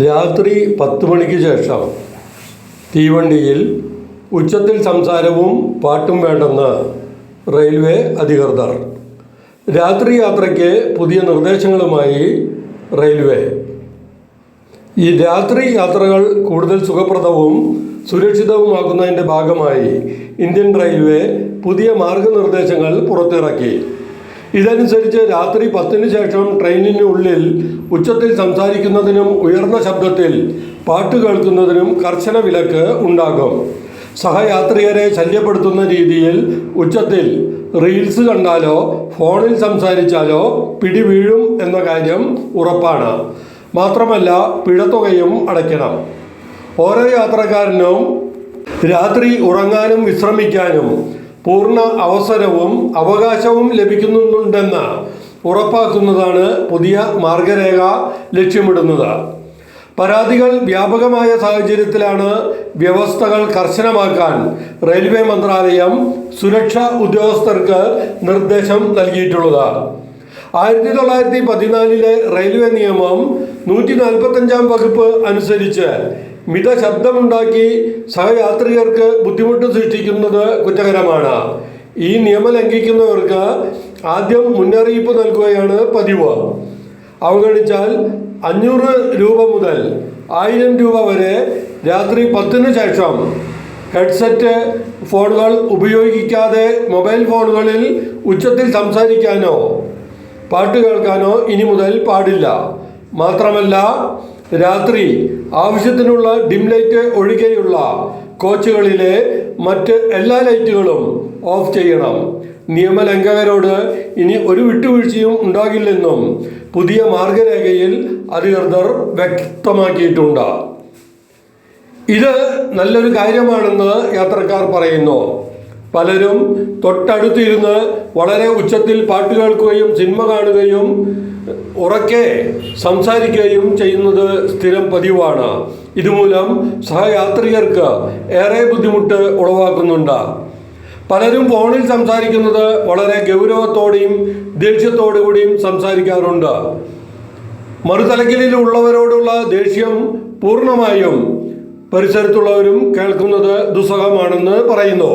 രാത്രി 10 മണിക്ക് ശേഷം തീവണ്ടിയിൽ ഉച്ചത്തിൽ സംസാരവും പാട്ടും വേണ്ടെന്ന് റെയിൽവേ അധികൃതർ. രാത്രി യാത്രയ്ക്ക് പുതിയ നിർദ്ദേശങ്ങളുമായി റെയിൽവേ. ഈ രാത്രി യാത്രകൾ കൂടുതൽ സുഖപ്രദവും സുരക്ഷിതവുമാക്കുന്നതിൻ്റെ ഭാഗമായി ഇന്ത്യൻ റെയിൽവേ പുതിയ മാർഗനിർദ്ദേശങ്ങൾ പുറത്തിറക്കി. ഇതനുസരിച്ച് രാത്രി 10-ന് ശേഷം ട്രെയിനിനുള്ളിൽ ഉച്ചത്തിൽ സംസാരിക്കുന്നതിനും ഉയർന്ന ശബ്ദത്തിൽ പാട്ട് കേൾക്കുന്നതിനും കർശന വിലക്ക് ഉണ്ടാകും. സഹയാത്രികരെ ശല്യപ്പെടുത്തുന്ന രീതിയിൽ ഉച്ചത്തിൽ റീൽസ് കണ്ടാലോ ഫോണിൽ സംസാരിച്ചാലോ പിടി വീഴും എന്ന കാര്യം ഉറപ്പാണ്. മാത്രമല്ല, പിഴത്തുകയും അടയ്ക്കണം. ഓരോ യാത്രക്കാരനും രാത്രി ഉറങ്ങാനും വിശ്രമിക്കാനും പൂർണ്ണ അവസരവും അവകാശവും ലഭിക്കുന്നുണ്ടെന്ന് ഉറപ്പാക്കുന്നതാണ് പുതിയ മാർഗരേഖ ലക്ഷ്യമിടുന്നത്. പരാതികൾ വ്യാപകമായ സാഹചര്യത്തിലാണ് വ്യവസ്ഥകൾ കർശനമാക്കാൻ റെയിൽവേ മന്ത്രാലയം സുരക്ഷാ ഉദ്യോഗസ്ഥർക്ക് നിർദ്ദേശം നൽകിയിട്ടുള്ളത്. 1914 റെയിൽവേ നിയമം 145 വകുപ്പ് അനുസരിച്ച് മിതശബ്ദമുണ്ടാക്കി സഹയാത്രികർക്ക് ബുദ്ധിമുട്ട് സൃഷ്ടിക്കുന്നത് കുറ്റകരമാണ്. ഈ നിയമം ലംഘിക്കുന്നവർക്ക് ആദ്യം മുന്നറിയിപ്പ് നൽകുകയാണ് പതിവ്. അവഗണിച്ചാൽ 500 രൂപ മുതൽ 1000 രൂപ വരെ രാത്രി 10-ന് ശേഷം ഹെഡ്സെറ്റ് ഫോണുകൾ ഉപയോഗിക്കാതെ മൊബൈൽ ഫോണുകളിൽ ഉച്ചത്തിൽ സംസാരിക്കാനോ പാട്ട് കേൾക്കാനോ ഇനി മുതൽ പാടില്ല. മാത്രമല്ല, രാത്രി ആവശ്യത്തിനുള്ള ഡിം ലൈറ്റ് ഒഴികെയുള്ള കോച്ചുകളിലെ മറ്റ് എല്ലാ ലൈറ്റുകളും ഓഫ് ചെയ്യണം. നിയമലംഘകരോട് ഇനി ഒരു വിട്ടുവീഴ്ചയും ഉണ്ടാകില്ലെന്നും പുതിയ മാർഗരേഖയിൽ അധികൃതർ വ്യക്തമാക്കിയിട്ടുണ്ട്. ഇത് നല്ലൊരു കാര്യമാണെന്ന് യാത്രക്കാർ പറയുന്നു. പലരും തൊട്ടടുത്തിരുന്ന് വളരെ ഉച്ചത്തിൽ പാട്ട് കേൾക്കുകയും സിനിമ കാണുകയും ഉറക്കെ സംസാരിക്കുകയും ചെയ്യുന്നത് സ്ഥിരം പതിവാണ്. ഇതുമൂലം സഹയാത്രികർക്ക് ഏറെ ബുദ്ധിമുട്ട് ഉളവാക്കുന്നുണ്ട്. പലരും ഫോണിൽ സംസാരിക്കുന്നത് വളരെ ഗൗരവത്തോടെയും ദേഷ്യത്തോടു കൂടിയും സംസാരിക്കാറുണ്ട്. മറുതലക്കിലുള്ളവരോടുള്ള ദേഷ്യം പൂർണ്ണമായും പരിസരത്തുള്ളവരും കേൾക്കുന്നത് ദുസ്സഹമാണെന്ന് പറയുന്നു.